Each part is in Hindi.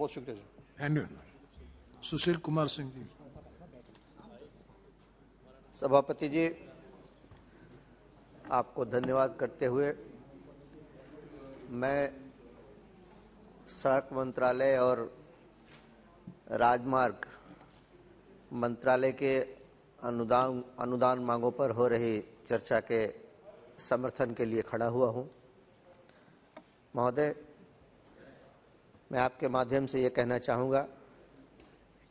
बहुत शुक्रिया जी। एंड सुशील कुमार सिंह जी। सभापति जी, आपको धन्यवाद करते हुए मैं सड़क मंत्रालय और राजमार्ग मंत्रालय के अनुदान मांगों पर हो रही चर्चा के समर्थन के लिए खड़ा हुआ हूं। महोदय, मैं आपके माध्यम से ये कहना चाहूँगा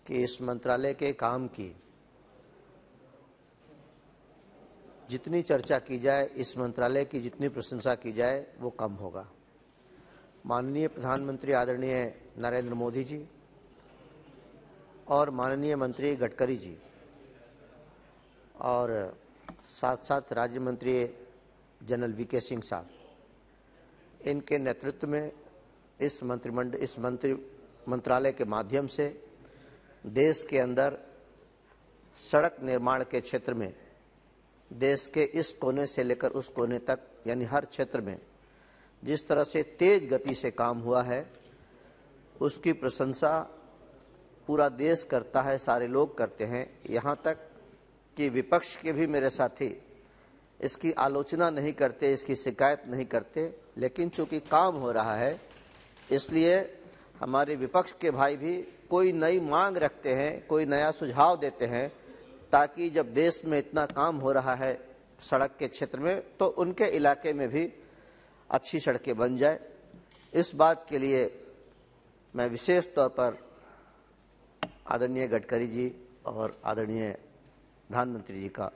कि इस मंत्रालय के काम की जितनी चर्चा की जाए, इस मंत्रालय की जितनी प्रशंसा की जाए वो कम होगा। माननीय प्रधानमंत्री आदरणीय नरेंद्र मोदी जी और माननीय मंत्री गडकरी जी और साथ साथ राज्य मंत्री जनरल वीके सिंह साहब, इनके नेतृत्व में इस मंत्रालय के माध्यम से देश के अंदर सड़क निर्माण के क्षेत्र में देश के इस कोने से लेकर उस कोने तक यानी हर क्षेत्र में जिस तरह से तेज गति से काम हुआ है उसकी प्रशंसा पूरा देश करता है, सारे लोग करते हैं। यहाँ तक कि विपक्ष के भी मेरे साथी इसकी आलोचना नहीं करते, इसकी शिकायत नहीं करते, लेकिन चूंकि काम हो रहा है इसलिए हमारे विपक्ष के भाई भी कोई नई मांग रखते हैं, कोई नया सुझाव देते हैं ताकि जब देश में इतना काम हो रहा है सड़क के क्षेत्र में तो उनके इलाके में भी अच्छी सड़कें बन जाए। इस बात के लिए मैं विशेष तौर पर आदरणीय गडकरी जी और आदरणीय प्रधानमंत्री जी का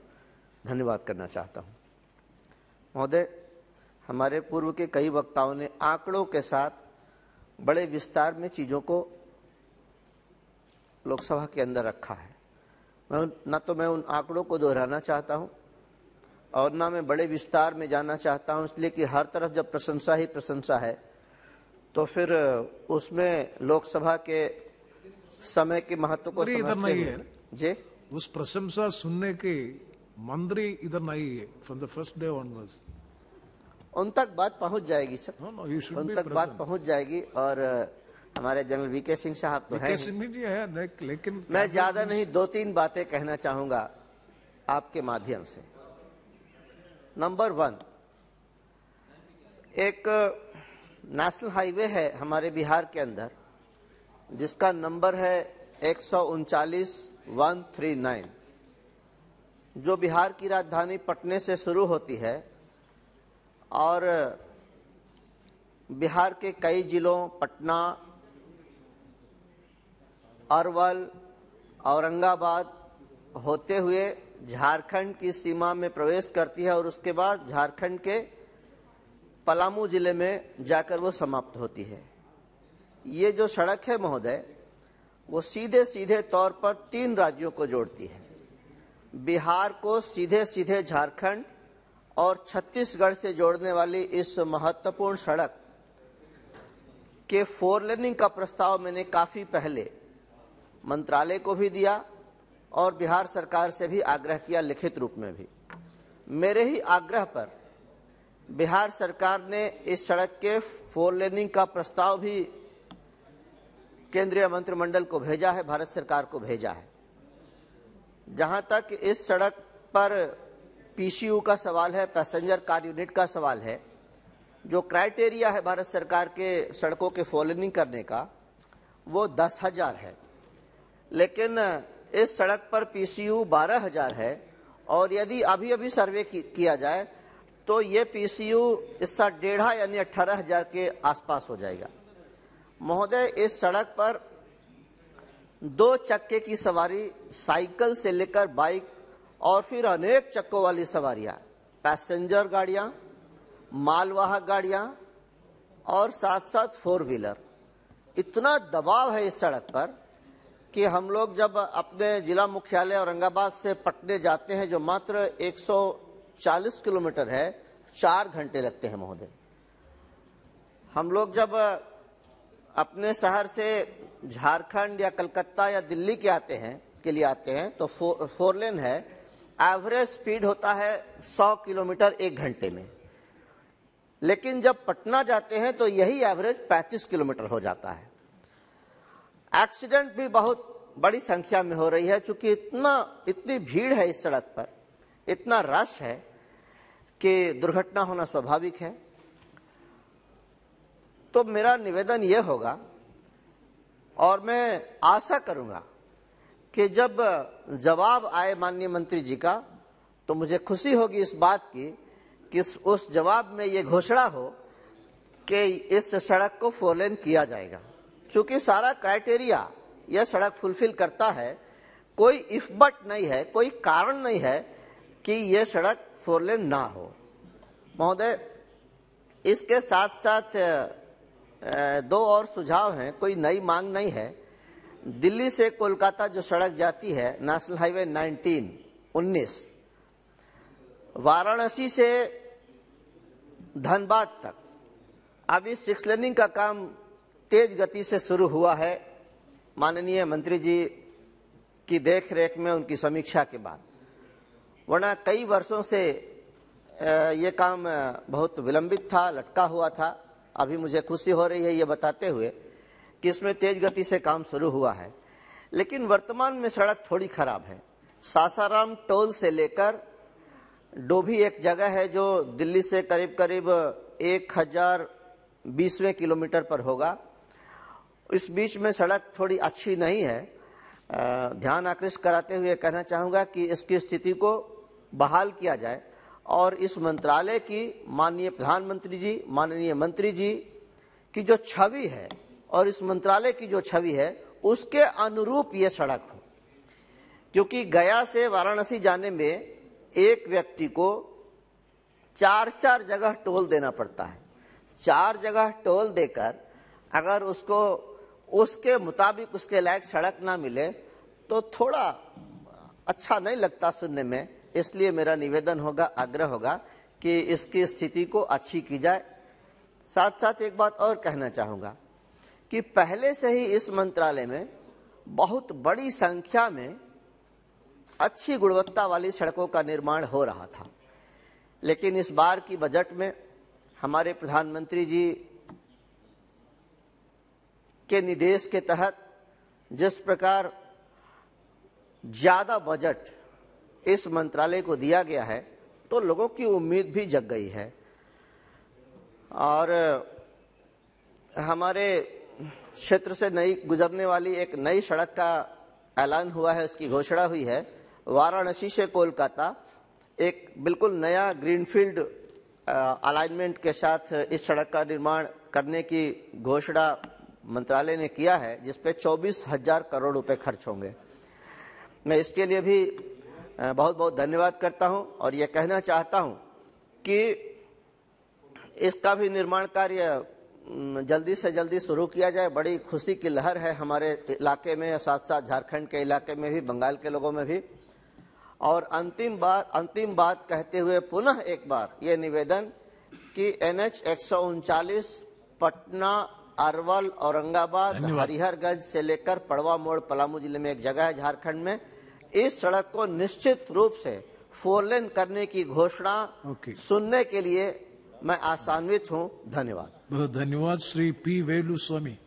धन्यवाद करना चाहता हूं। महोदय, हमारे पूर्व के कई वक्ताओं ने आंकड़ों के साथ बड़े विस्तार में चीज़ों को लोकसभा के अंदर रखा है। मैं उन आंकड़ों को दोहराना चाहता हूं और ना मैं बड़े विस्तार में जाना चाहता हूं, इसलिए कि हर तरफ जब प्रशंसा ही प्रशंसा है तो फिर उसमें लोकसभा के समय के महत्व को समझते हुए जी उस प्रशंसा सुनने के मंत्री इधर नहीं है from the first day onwards. उन तक बात पहुंच जाएगी सर, उन तक बात पहुंच जाएगी और हमारे जनरल वीके सिंह साहब तो हैं जी है, लेकिन मैं ज्यादा नहीं 2-3 बातें कहना चाहूंगा आपके माध्यम से। नंबर 1, एक नेशनल हाईवे है हमारे बिहार के अंदर जिसका नंबर है 139-139 जो बिहार की राजधानी पटने से शुरू होती है और बिहार के कई जिलों पटना, अरवल, औरंगाबाद होते हुए झारखंड की सीमा में प्रवेश करती है और उसके बाद झारखंड के पलामू जिले में जाकर वो समाप्त होती है। ये जो सड़क है महोदय वो सीधे सीधे तौर पर 3 राज्यों को जोड़ती है। बिहार को सीधे सीधे झारखंड और छत्तीसगढ़ से जोड़ने वाली इस महत्वपूर्ण सड़क के 4 लेनिंग का प्रस्ताव मैंने काफी पहले मंत्रालय को भी दिया और बिहार सरकार से भी आग्रह किया, लिखित रूप में भी। मेरे ही आग्रह पर बिहार सरकार ने इस सड़क के 4 लेनिंग का प्रस्ताव भी केंद्रीय मंत्रिमंडल को भेजा है, भारत सरकार को भेजा है। जहां तक इस सड़क पर पीसीयू का सवाल है, पैसेंजर कार यूनिट का सवाल है, जो क्राइटेरिया है भारत सरकार के सड़कों के 4 लेनिंग करने का वो 10,000 है, लेकिन इस सड़क पर पीसीयू 12,000 है और यदि अभी अभी सर्वे किया जाए तो ये पीसीयू इसका 1.5 यानी 18,000 के आसपास हो जाएगा। महोदय, इस सड़क पर 2 चक्के की सवारी, साइकिल से लेकर बाइक और फिर अनेक चक्कों वाली सवारियां, पैसेंजर गाड़ियां, मालवाहक गाड़ियां और साथ साथ 4 व्हीलर, इतना दबाव है इस सड़क पर कि हम लोग जब अपने जिला मुख्यालय औरंगाबाद से पटने जाते हैं जो मात्र 140 किलोमीटर है, 4 घंटे लगते हैं महोदय। हम लोग जब अपने शहर से झारखंड या कलकत्ता या दिल्ली के लिए आते हैं तो 4 लेन है, एवरेज स्पीड होता है 100 किलोमीटर 1 घंटे में, लेकिन जब पटना जाते हैं तो यही एवरेज 35 किलोमीटर हो जाता है। एक्सीडेंट भी बहुत बड़ी संख्या में हो रही है, चूंकि इतनी भीड़ है इस सड़क पर, इतना रश है कि दुर्घटना होना स्वाभाविक है। तो मेरा निवेदन यह होगा और मैं आशा करूंगा कि जब जवाब आए माननीय मंत्री जी का तो मुझे खुशी होगी इस बात की कि उस जवाब में ये घोषणा हो कि इस सड़क को 4 लेन किया जाएगा। चूंकि सारा क्राइटेरिया यह सड़क फुलफिल करता है, कोई इफ बट नहीं है, कोई कारण नहीं है कि यह सड़क 4 लेन ना हो। महोदय, इसके साथ साथ 2 और सुझाव हैं, कोई नई मांग नहीं है। दिल्ली से कोलकाता जो सड़क जाती है नेशनल हाईवे 19, वाराणसी से धनबाद तक अभी 6 लेनिंग का काम तेज गति से शुरू हुआ है माननीय मंत्री जी की देखरेख में, उनकी समीक्षा के बाद। वरना कई वर्षों से ये काम बहुत विलंबित था, लटका हुआ था। अभी मुझे खुशी हो रही है ये बताते हुए कि इसमें तेज गति से काम शुरू हुआ है। लेकिन वर्तमान में सड़क थोड़ी खराब है। सासाराम टोल से लेकर डोभी एक जगह है जो दिल्ली से करीब करीब 1020वें किलोमीटर पर होगा। इस बीच में सड़क थोड़ी अच्छी नहीं है। ध्यान आकृष्ट कराते हुए कहना चाहूँगा कि इसकी स्थिति को बहाल किया जाए और इस मंत्रालय की, माननीय प्रधानमंत्री जी, माननीय मंत्री जी की जो छवि है और इस मंत्रालय की जो छवि है उसके अनुरूप ये सड़क हो। क्योंकि गया से वाराणसी जाने में एक व्यक्ति को 4 जगह टोल देना पड़ता है। 4 जगह टोल देकर अगर उसको उसके मुताबिक उसके लायक सड़क ना मिले तो थोड़ा अच्छा नहीं लगता सुनने में। इसलिए मेरा निवेदन होगा, आग्रह होगा कि इसकी स्थिति को अच्छी की जाए। साथ साथ एक बात और कहना चाहूँगा कि पहले से ही इस मंत्रालय में बहुत बड़ी संख्या में अच्छी गुणवत्ता वाली सड़कों का निर्माण हो रहा था। लेकिन इस बार की बजट में हमारे प्रधानमंत्री जी के निर्देश के तहत जिस प्रकार ज्यादा बजट इस मंत्रालय को दिया गया है तो लोगों की उम्मीद भी जग गई है। और हमारे क्षेत्र से नई गुजरने वाली एक नई सड़क का ऐलान हुआ है, उसकी घोषणा हुई है। वाराणसी से कोलकाता एक बिल्कुल नया ग्रीनफील्ड अलाइनमेंट के साथ इस सड़क का निर्माण करने की घोषणा मंत्रालय ने किया है, जिसपे 24,000 करोड़ रुपए खर्च होंगे। मैं इसके लिए भी बहुत बहुत धन्यवाद करता हूं और ये कहना चाहता हूं कि इसका भी निर्माण कार्य जल्दी से जल्दी शुरू किया जाए। बड़ी खुशी की लहर है हमारे इलाके में, साथ साथ झारखंड के इलाके में भी, बंगाल के लोगों में भी। और अंतिम बात कहते हुए पुनः एक बार ये निवेदन कि NH 139 पटना, अरवल, औरंगाबाद, हरिहरगंज से लेकर पड़वा मोड़ पलामू जिले में एक जगह है झारखंड में, इस सड़क को निश्चित रूप से 4 लेन करने की घोषणा सुनने के लिए मैं आशान्वित हूं। धन्यवाद। बहुत धन्यवाद श्री P. वेलुस्वामी।